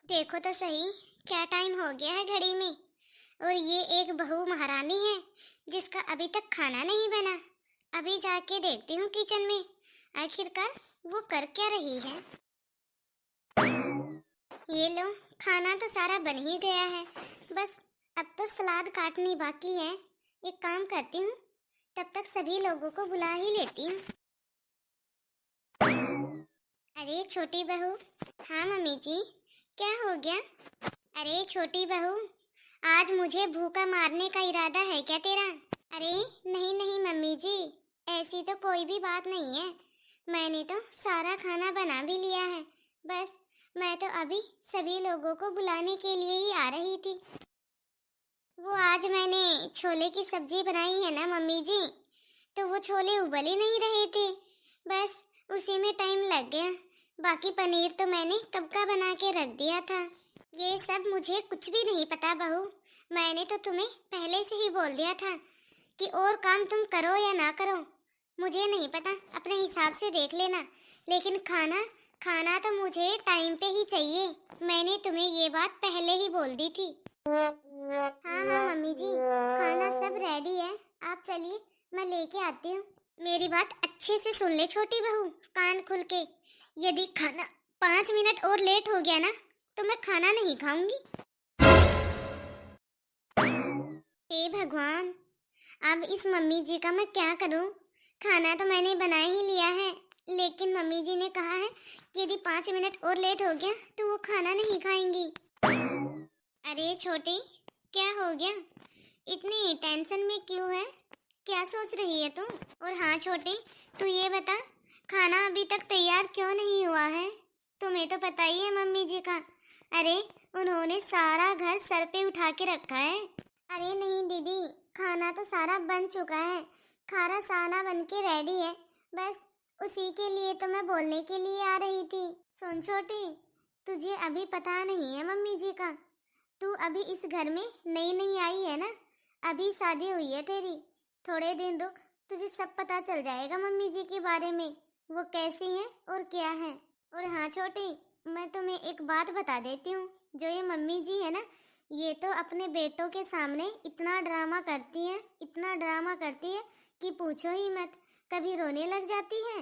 देखो तो सही, क्या टाइम हो गया है घड़ी में। और ये एक बहू महारानी है जिसका अभी तक खाना नहीं बना। अभी जाके देखती हूँ किचन में, आखिरकार वो कर क्या रही है। ये लो, खाना तो सारा बन ही गया है। बस अब तो सलाद काटनी बाकी है। एक काम करती हूँ, तब तक सभी लोगों को बुला ही लेती हूँ। अरे छोटी बहू। हाँ मम्मी जी, क्या हो गया? अरे छोटी बहू, आज मुझे भूखा मारने का इरादा है क्या तेरा? अरे नहीं नहीं मम्मी जी, ऐसी तो कोई भी बात नहीं है। मैंने तो सारा खाना बना भी लिया है। बस मैं तो अभी सभी लोगों को बुलाने के लिए ही आ रही थी। वो आज मैंने छोले की सब्जी बनाई है ना मम्मी जी, तो वो छोले उबल ही नहीं रहे थे। बस उसी में टाइम लग गया। बाकी पनीर तो मैंने कब का बना के रख दिया था। ये सब मुझे कुछ भी नहीं पता बहू। मैंने तो तुम्हें पहले से ही बोल दिया था कि और काम तुम करो या ना करो, मुझे नहीं पता, अपने हिसाब से देख लेना। लेकिन खाना खाना तो मुझे टाइम पे ही चाहिए। मैंने तुम्हें ये बात पहले ही बोल दी थी। हाँ हाँ मम्मी जी, खाना सब रेडी है। आप चलिए, मैं लेके आती हूँ। मेरी बात अच्छे से सुन ले छोटी बहू, कान खुल के। यदि खाना 5 मिनट और लेट हो गया ना, तो मैं खाना नहीं खाऊंगी। हे भगवान, अब इस मम्मी जी का मैं क्या करूं? खाना तो मैंने बना ही लिया है, लेकिन मम्मी जी ने कहा है कि यदि 5 मिनट और लेट हो गया तो वो खाना नहीं खाएंगी। अरे छोटी, क्या हो गया? इतनी टेंशन में क्यों है? क्या सोच रही है तू? और हाँ छोटी, तू ये बता, खाना अभी तक तैयार क्यों नहीं हुआ है? तुम्हें तो पता ही है मम्मी जी का। अरे उन्होंने सारा घर सर पे उठा के रखा है। अरे नहीं दीदी, खाना तो सारा बन चुका है। खाना साना बन के रेडी है। बस उसी के लिए तो मैं बोलने के लिए आ रही थी। सुन छोटी, तुझे अभी पता नहीं है मम्मी जी का। तू अभी इस घर में नई नई आई है ना, अभी शादी हुई है तेरी। थोड़े दिन रुक, तुझे सब पता चल जाएगा मम्मी जी के बारे में, वो कैसी हैं और क्या है। और हाँ छोटी, मैं तुम्हें एक बात बता देती हूँ। जो ये मम्मी जी है ना, ये तो अपने बेटों के सामने इतना ड्रामा करती है, इतना ड्रामा करती है कि पूछो ही मत। कभी रोने लग जाती है,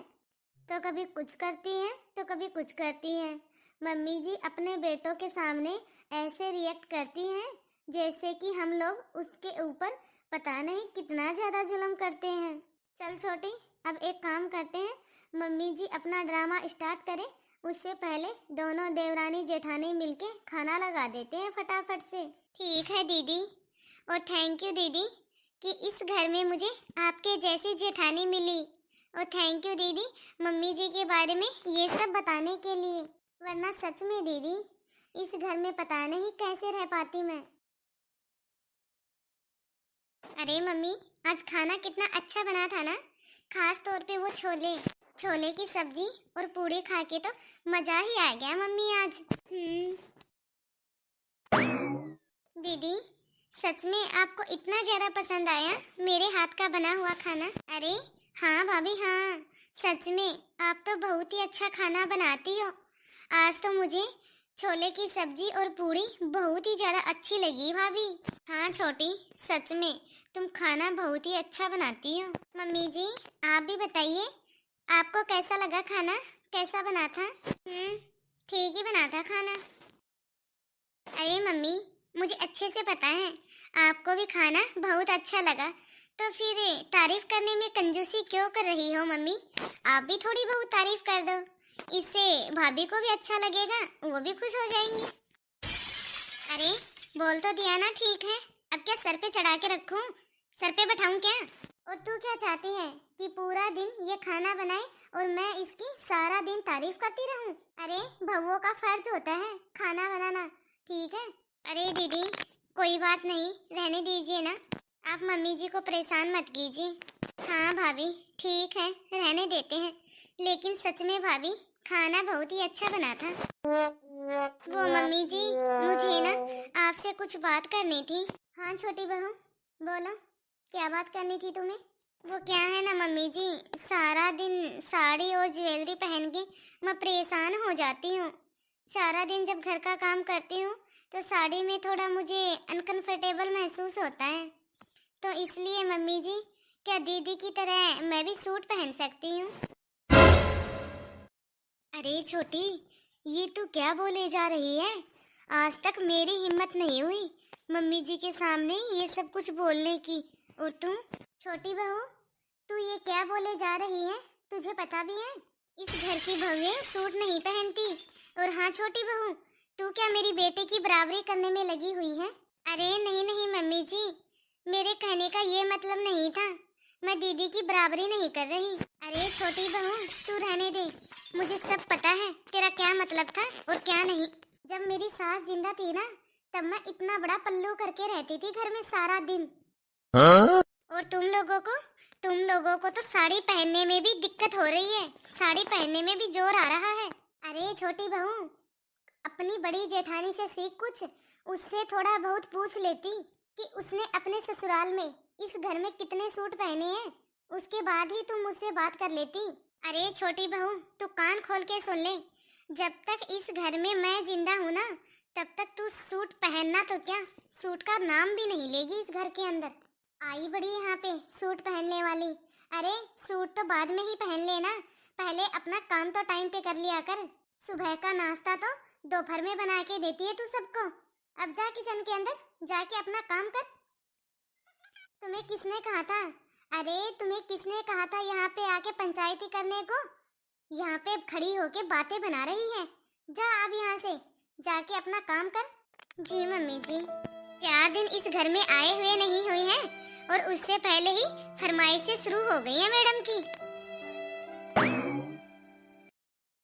तो कभी कुछ करती है, तो कभी कुछ करती है। मम्मी जी अपने बेटों के सामने ऐसे रिएक्ट करती हैं जैसे कि हम लोग उसके ऊपर पता नहीं कितना ज्यादा जुल्म करते हैं। चल छोटी, अब एक काम करते हैं, मम्मी जी अपना ड्रामा स्टार्ट करें उससे पहले दोनों देवरानी जेठानी मिलके खाना लगा देते हैं फटाफट से। ठीक है दीदी। और थैंक यू दीदी कि इस घर में मुझे आपके जैसी जेठानी मिली। और थैंक यू दीदी मम्मी जी के बारे में ये सब बताने के लिए। वरना सच में दीदी, इस घर में पता नहीं कैसे रह पाती मैं। अरे मम्मी, आज खाना कितना अच्छा बना था ना। खास तौर पे वो छोले छोले की सब्जी और पूड़ी खा के तो मजा ही आ गया मम्मी आज। दीदी, सच में आपको इतना ज्यादा पसंद आया मेरे हाथ का बना हुआ खाना? अरे हाँ भाभी हाँ, सच में आप तो बहुत ही अच्छा खाना बनाती हो। आज तो मुझे छोले की सब्जी और पूड़ी बहुत ही ज्यादा अच्छी लगी भाभी। हाँ छोटी, सच में तुम खाना बहुत ही अच्छा बनाती हो। मम्मी जी, आप भी बताइए, आपको कैसा लगा खाना? कैसा बना था? ठीक ही बना था खाना। अरे मम्मी, मुझे अच्छे से पता है आपको भी खाना बहुत अच्छा लगा, तो फिर तारीफ करने में कंजूसी क्यों कर रही हो मम्मी? आप भी थोड़ी बहुत तारीफ कर दो, इससे भाभी को भी अच्छा लगेगा, वो भी खुश हो जाएंगी। अरे बोल तो दिया ना, ठीक है। अब क्या सर पे चढ़ा के रखूं? सर पे बैठाऊं क्या? और तू क्या चाहती है कि पूरा दिन ये खाना बनाए और मैं इसकी सारा दिन तारीफ करती रहूं? अरे बहुओं का फर्ज होता है खाना बनाना, ठीक है। अरे दीदी, कोई बात नहीं, रहने दीजिए ना, आप मम्मी जी को परेशान मत कीजिए। हाँ भाभी, ठीक है, रहने देते हैं। लेकिन सच में भाभी, खाना बहुत ही अच्छा बना था। वो मम्मी जी, मुझे ना आपसे कुछ बात करनी थी। हाँ छोटी बहू, बोलो, क्या बात करनी थी तुम्हें? वो क्या है ना मम्मी जी, सारा दिन साड़ी और ज्वेलरी पहन के मैं परेशान हो जाती हूँ। सारा दिन जब घर का काम करती हूँ तो साड़ी में थोड़ा मुझे अनकंफर्टेबल महसूस होता है। तो इसलिए मम्मी जी, क्या दीदी की तरह मैं भी सूट पहन सकती हूँ? अरे छोटी, ये तू क्या बोले जा रही है? आज तक मेरी हिम्मत नहीं हुई मम्मी जी के सामने ये सब कुछ बोलने की। और तू छोटी बहू, तू ये क्या बोले जा रही है? तुझे पता भी है इस घर की बहुएं सूट नहीं पहनती। और हाँ छोटी बहू, तू क्या मेरी बेटे की बराबरी करने में लगी हुई है? अरे नहीं नहीं मम्मी जी, मेरे कहने का ये मतलब नहीं था। मैं दीदी की बराबरी नहीं कर रही। अरे छोटी बहू, तू रहने दे। मुझे सब पता है तेरा क्या मतलब था और क्या नहीं। जब मेरी सास जिंदा थी ना, तब मैं इतना बड़ा पल्लू करके रहती थी घर में सारा दिन। हाँ? और तुम लोगों को तो साड़ी पहनने में भी दिक्कत हो रही है, साड़ी पहनने में भी जोर आ रहा है। अरे छोटी बहू, अपनी बड़ी जेठानी से सीख कुछ। उससे थोड़ा बहुत पूछ लेती कि उसने अपने ससुराल में इस घर में कितने सूट पहने हैं, उसके बाद ही तुम मुझसे बात कर लेती। अरे छोटी बहू, तू कान खोल के सुन ले। जब तक इस घर में मैं जिंदा हूँ ना, तब तक तू सूट पहनना तो क्या, सूट का नाम भी नहीं लेगी इस घर के अंदर। आई बड़ी यहाँ पे सूट पहनने वाली। अरे सूट तो बाद में ही पहन लेना, पहले अपना काम तो टाइम पे कर लिया कर। सुबह का नाश्ता तो दोपहर में बना के देती है तू सबको। अब जा किचन के अंदर जाके अपना काम कर। तुम्हें किसने कहा था? अरे तुम्हें किसने कहा था यहाँ पे आके पंचायती करने को? यहाँ पे खड़ी होके बातें बना रही है। जा अब यहाँ से जाके अपना काम कर। जी मम्मी जी। 4 दिन इस घर में आए हुए नहीं हुए हैं और उससे पहले ही फरमाइशें शुरू हो गई है मैडम की।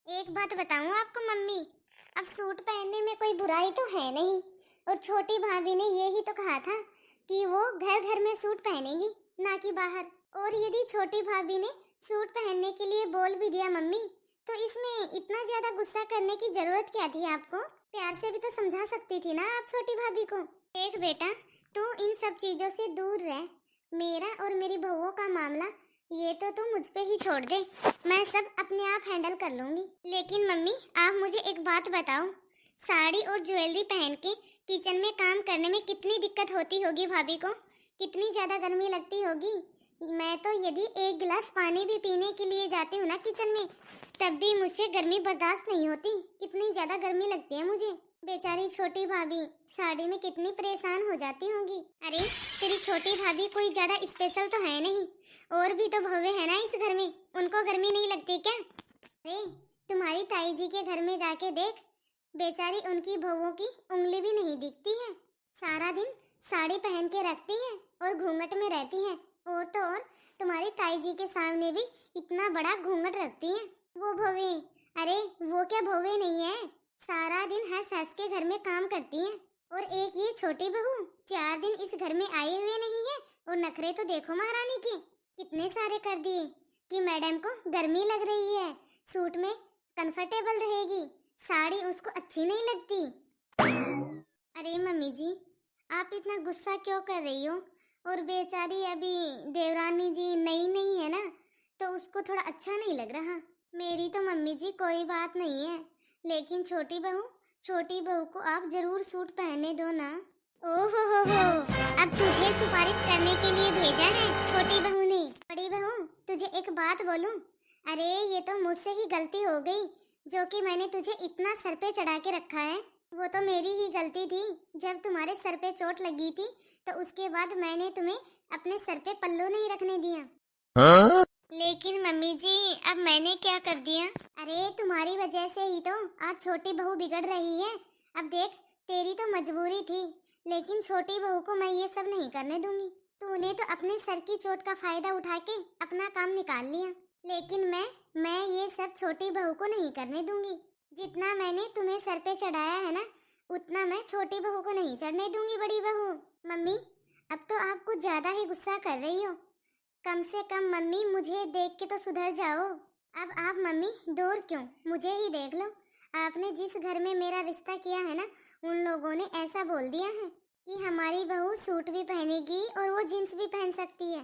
एक बात बताऊं आपको मम्मी, अब सूट पहनने में कोई बुराई तो है नहीं। और छोटी भाभी ने यही तो कहा था कि वो घर घर में सूट पहनेगी, ना कि बाहर। और यदि छोटी भाभी ने सूट पहनने के लिए बोल भी दिया मम्मी, तो इसमें इतना ज्यादा गुस्सा करने की जरूरत क्या थी आपको? प्यार से भी तो समझा सकती थी ना आप छोटी भाभी को। देख बेटा, तू इन सब चीजों से दूर रह। मेरा और मेरी बहुओं का मामला ये तो तू मुझ पे ही छोड़ दे, मैं सब अपने आप हैंडल कर लूंगी। लेकिन मम्मी, आप मुझे एक बात बताओ, साड़ी और ज्वेलरी पहन के किचन में काम करने में कितनी दिक्कत होती होगी भाभी को? कितनी ज्यादा गर्मी लगती होगी? मैं तो यदि एक गिलास पानी भी पीने के लिए जाती हूँ ना किचन में, तब भी मुझसे गर्मी बर्दाश्त नहीं होती। कितनी ज्यादा गर्मी लगती है मुझे। बेचारी छोटी भाभी साड़ी में कितनी परेशान हो जाती होंगी। अरे तेरी छोटी भाभी कोई ज्यादा स्पेशल तो है नहीं, और भी तो भवे है ना इस घर में, उनको गर्मी नहीं लगती क्या? अरे तुम्हारी ताई जी के घर में जाके देख, बेचारी उनकी बहुओं की उंगली भी नहीं दिखती है। सारा दिन साड़ी पहन के रखती है और घूंघट में रहती है। और तो और तुम्हारी ताई जी के सामने भी इतना बड़ा घूंघट रखती है वो भवे। अरे वो क्या भवे नहीं है, सारा दिन हंस हंस के घर में काम करती है। और एक ये छोटी बहू 4 दिन इस घर में आए हुए नहीं है, और नखरे तो देखो महारानी के कितने सारे कर दिए कि मैडम को गर्मी लग रही है, सूट में कंफर्टेबल रहेगी, साड़ी उसको अच्छी नहीं लगती। अरे मम्मी जी, आप इतना गुस्सा क्यों कर रही हो? और बेचारी अभी देवरानी जी नई नहीं है ना, तो उसको थोड़ा अच्छा नहीं लग रहा। मेरी तो मम्मी जी कोई बात नहीं है, लेकिन छोटी बहू को आप जरूर सूट पहने दो ना। ओहो हो, अब तुझे सिफारिश करने के लिए भेजा है छोटी बहू ने। बड़ी बहू, तुझे एक बात बोलूं? अरे ये तो मुझसे ही गलती हो गई, जो कि मैंने तुझे इतना सर पे चढ़ा के रखा है। वो तो मेरी ही गलती थी। जब तुम्हारे सर पे चोट लगी थी, तो उसके बाद मैंने तुम्हें अपने सर पे पल्लू नहीं रखने दिया। हाँ? लेकिन मम्मी जी, अब मैंने क्या कर दिया? अरे तुम्हारी वजह से ही तो आज छोटी बहू बिगड़ रही है। अब देख, तेरी तो मजबूरी थी, लेकिन छोटी बहू को मैं ये सब नहीं करने दूंगी। तूने तो अपने सर की चोट का फायदा उठा के अपना काम निकाल लिया, लेकिन मैं ये सब छोटी बहू को नहीं करने दूंगी। जितना मैंने तुम्हें सर पे चढ़ाया है ना, उतना मैं छोटी बहू को नहीं चढ़ने दूंगी बड़ी बहू। मम्मी, अब तो आप कुछ ज्यादा ही गुस्सा कर रही हो। कम से कम मम्मी मुझे देख के तो सुधर जाओ। अब आप मम्मी दूर क्यों, मुझे ही देख लो। आपने जिस घर में मेरा रिश्ता किया है ना, उन लोगों ने ऐसा बोल दिया है कि हमारी बहू सूट भी पहनेगी और वो जींस भी पहन सकती है।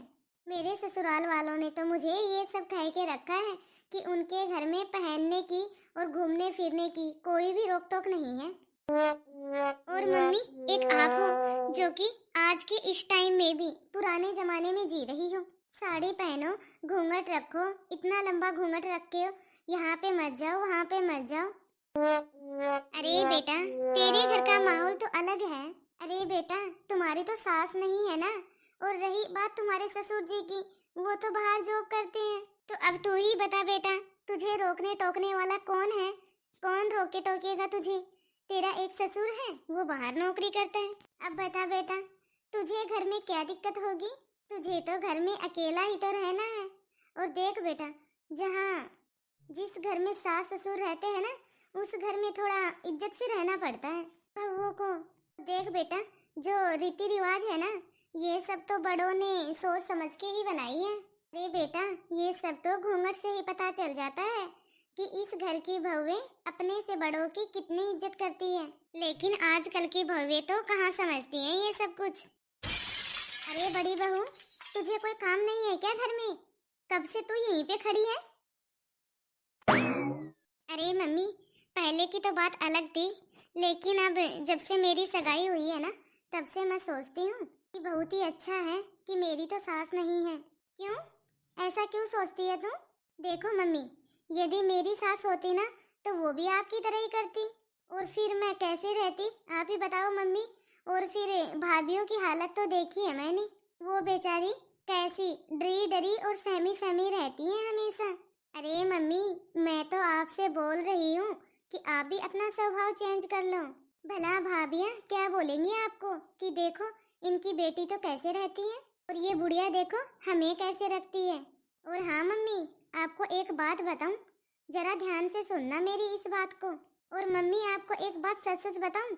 मेरे ससुराल वालों ने तो मुझे ये सब कह के रखा है कि उनके घर में पहनने की और घूमने फिरने की कोई भी रोक टोक नहीं है। और मम्मी, एक आप हो जो कि आज के इस टाइम में भी पुराने जमाने में जी रही हो। साड़ी पहनो, घूंघट रखो, इतना लंबा घूंघट रखे हो, यहाँ पे मत जाओ, वहाँ पे मत जाओ। अरे बेटा, तेरे घर का माहौल तो अलग है। अरे बेटा, तुम्हारी तो सास नहीं है ना। और रही बात तुम्हारे ससुर जी की, वो तो बाहर जॉब करते हैं। तो अब तू ही बता बेटा, तुझे रोकने टोकने वाला कौन है? कौन रोके टोकेगा तुझे? तेरा एक ससुर है, वो बाहर नौकरी करता है। अब बता बेटा, तुझे घर में क्या दिक्कत होगी? तुझे तो घर में अकेला ही तो रहना है। और देख बेटा, जहाँ जिस घर में सास ससुर रहते हैं ना, उस घर में थोड़ा इज्जत से रहना पड़ता है बहुओं को। देख बेटा, जो रीति रिवाज है ना, ये सब तो बड़ों ने सोच समझ के ही बनाई है। अरे बेटा, ये सब तो घूंघट से ही पता चल जाता है कि इस घर की बहुएं अपने से बड़ों की कितनी इज्जत करती है। लेकिन आजकल की बहुएं तो कहाँ समझती हैं ये सब कुछ। अरे बड़ी बहू, तुझे कोई काम नहीं है क्या घर में? कब से तू यहीं पे खड़ी है? अरे मम्मी, पहले की तो बात अलग थी, लेकिन अब जब से मेरी सगाई हुई है ना, तब से मैं सोचती हूँ कि बहुत ही अच्छा है कि मेरी तो सास नहीं है। क्यों? ऐसा क्यों सोचती है तू? देखो मम्मी, यदि मेरी सास होती ना, तो वो भी आपकी तरह ही करती। और फिर मैं कैसे रहती, आप ही बताओ मम्मी। और फिर भाभीियों की हालत तो देखी है मैंने। वो बेचारी कैसी डरी डरी और सहमी सहमी रहती है हमेशा। अरे मम्मी, मैं तो आपसे बोल रही हूँ कि आप भी अपना स्वभाव चेंज कर लो। भला भाभियाँ क्या बोलेंगी आपको कि देखो इनकी बेटी तो कैसे रहती है, और ये बुढ़िया देखो हमें कैसे रखती है। और हाँ मम्मी, आपको एक बात बताऊं, जरा ध्यान से सुनना मेरी इस बात को। और मम्मी, आपको एक बात सच सच बताऊं,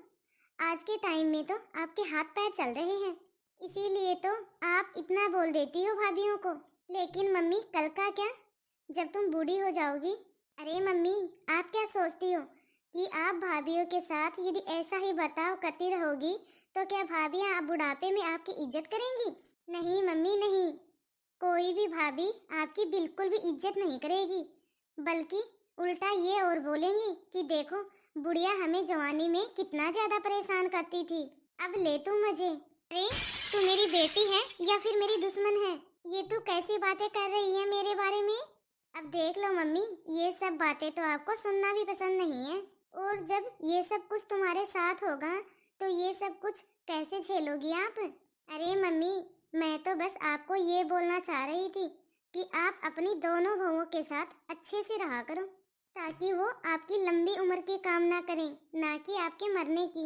आज के टाइम में तो आपके हाथ पैर चल रहे हैं, इसीलिए तो आप इतना बोल देती हो भाभीियों को। लेकिन मम्मी, कल का क्या, जब तुम बूढ़ी हो जाओगी? अरे मम्मी, आप क्या सोचती हो कि आप भाभीियों के साथ यदि ऐसा ही बर्ताव करती रहोगी तो क्या भाभियां आप बुढ़ापे में आपकी इज्जत करेंगी? नहीं मम्मी नहीं, कोई भी भाभी आपकी बिल्कुल भी इज्जत नहीं करेगी, बल्कि उल्टा ये और बोलेंगी कि देखो बुढ़िया हमें जवानी में कितना ज्यादा परेशान करती थी, अब ले तू मजे। अरे तू मेरी बेटी है या फिर मेरी दुश्मन है? ये तू कैसी बातें कर रही है मेरे बारे में? अब देख लो मम्मी, ये सब बातें तो आपको सुनना भी पसंद नहीं है, और जब ये सब कुछ तुम्हारे साथ होगा तो ये सब कुछ कैसे झेलोगी आप? अरे मम्मी, मैं तो बस आपको ये बोलना चाह रही थी कि आप अपनी दोनों बहुओं के साथ अच्छे से रहा करो, ताकि वो आपकी लंबी उम्र की कामना करें, ना कि आपके मरने की।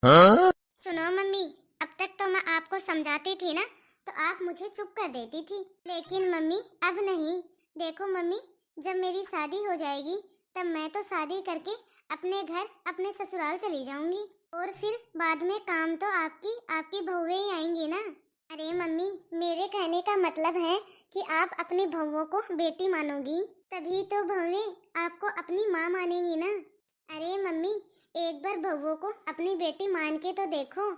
हाँ? सुनो मम्मी, अब तक तो मैं आपको समझाती थी ना, तो आप मुझे चुप कर देती थी, लेकिन मम्मी अब नहीं। देखो मम्मी, जब मेरी शादी हो जाएगी तब मैं तो शादी करके अपने घर अपने ससुराल चली जाऊंगी, और फिर बाद में काम तो आपकी बहुएं ही आएंगी ना। अरे मम्मी, मेरे कहने का मतलब है कि आप अपनी बहुओं को बेटी मानोगी, तभी तो बहुएं आपको अपनी माँ मानेंगी ना। अरे मम्मी, एक बार बहुओं को अपनी बेटी मान के तो देखो,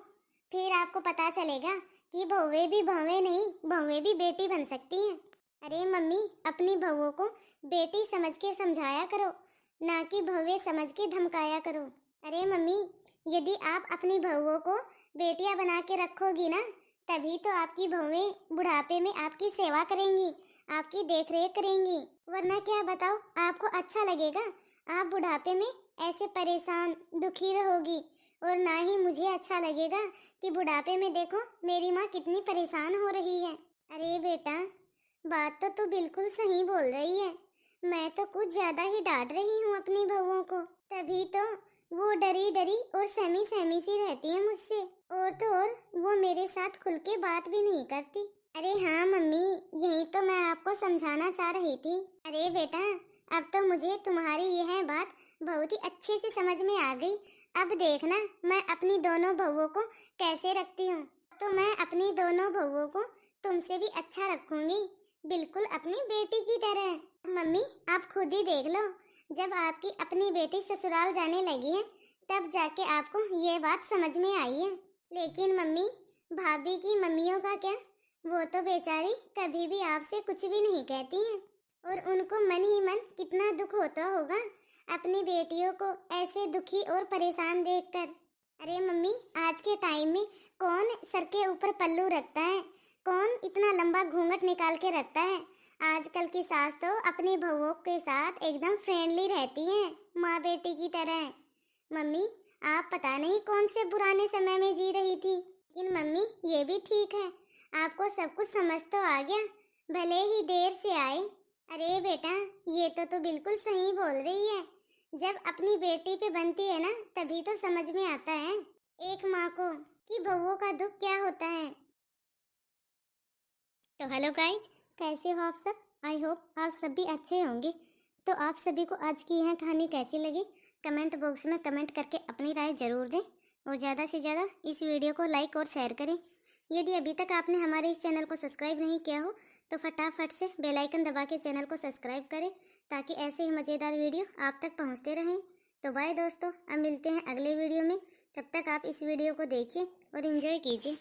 फिर आपको पता चलेगा कि बहुएं भी बहुएं नहीं, बहुएं भी बेटी बन सकती हैं। अरे मम्मी, अपनी बहुओं को बेटी समझ के समझाया करो, ना कि बहुएं समझ के धमकाया करो। अरे मम्मी, यदि आप अपनी बहुओं को बेटियां बना के रखोगी ना, तभी तो आपकी बहुएं बुढ़ापे में आपकी सेवा करेंगी, आपकी देखरेख करेंगी। वरना क्या बताओ, आपको अच्छा लगेगा? आप बुढ़ापे में ऐसे परेशान दुखी रहोगी, और ना ही मुझे अच्छा लगेगा कि बुढ़ापे में देखो मेरी माँ कितनी परेशान हो रही है। अरे बेटा, बात तो तू बिल्कुल सही बोल रही है, मैं तो कुछ ज्यादा ही डांट रही हूँ अपनी बहुओं को, तभी तो वो डरी डरी और सहमी सहमी सी रहती है मुझसे, और तो और वो मेरे साथ खुल के बात भी नहीं करती। अरे हाँ मम्मी, यही तो मैं आपको समझाना चाह रही थी। अरे बेटा, अब तो मुझे तुम्हारी यह बात बहुत ही अच्छे से समझ में आ गई। अब देखना मैं अपनी दोनों बहुओं को कैसे रखती हूँ, तो मैं अपनी दोनों बहुओं को तुमसे भी अच्छा रखूंगी, बिल्कुल अपनी बेटी की तरह। मम्मी, आप खुद ही देख लो, जब आपकी अपनी बेटी ससुराल जाने लगी है तब जाके आपको ये बात समझ में आई है। लेकिन मम्मी, भाभी की मम्मियों का क्या? वो तो बेचारी कभी भी आपसे कुछ भी नहीं कहती हैं और उनको मन ही मन कितना दुख होता होगा अपनी बेटियों को ऐसे दुखी और परेशान देखकर। अरे मम्मी, आज के टाइम में कौन सर के ऊपर पल्लू रखता है, कौन इतना लंबा घूंघट निकाल के रखता है। आजकल की सास तो अपनी बहुओं के साथ एकदम फ्रेंडली रहती हैं, माँ बेटी की तरह। मम्मी, आप पता नहीं कौन से पुराने समय में जी रही थी, लेकिन मम्मी ये भी ठीक है, आपको सब कुछ समझ तो आ गया, भले ही देर से आए। अरे बेटा, ये तो तू बिल्कुल सही बोल रही है। जब अपनी बेटी पे बनती है ना, तभी तो समझ में आता है एक माँ को कि बहुओं का दुख क्या होता है। तो हेलो गाइज, कैसे हो आप सब? आई होप आप सभी अच्छे होंगे। तो आप सभी को आज की यह कहानी कैसी लगी, कमेंट बॉक्स में कमेंट करके अपनी राय जरूर दें और ज़्यादा से ज़्यादा इस वीडियो को लाइक और शेयर करें। यदि अभी तक आपने हमारे इस चैनल को सब्सक्राइब नहीं किया हो तो फटाफट से बेल आइकन दबा के चैनल को सब्सक्राइब करें, ताकि ऐसे ही मज़ेदार वीडियो आप तक पहुंचते रहें। तो बाय दोस्तों, अब मिलते हैं अगले वीडियो में। तब तक आप इस वीडियो को देखिए और एंजॉय कीजिए।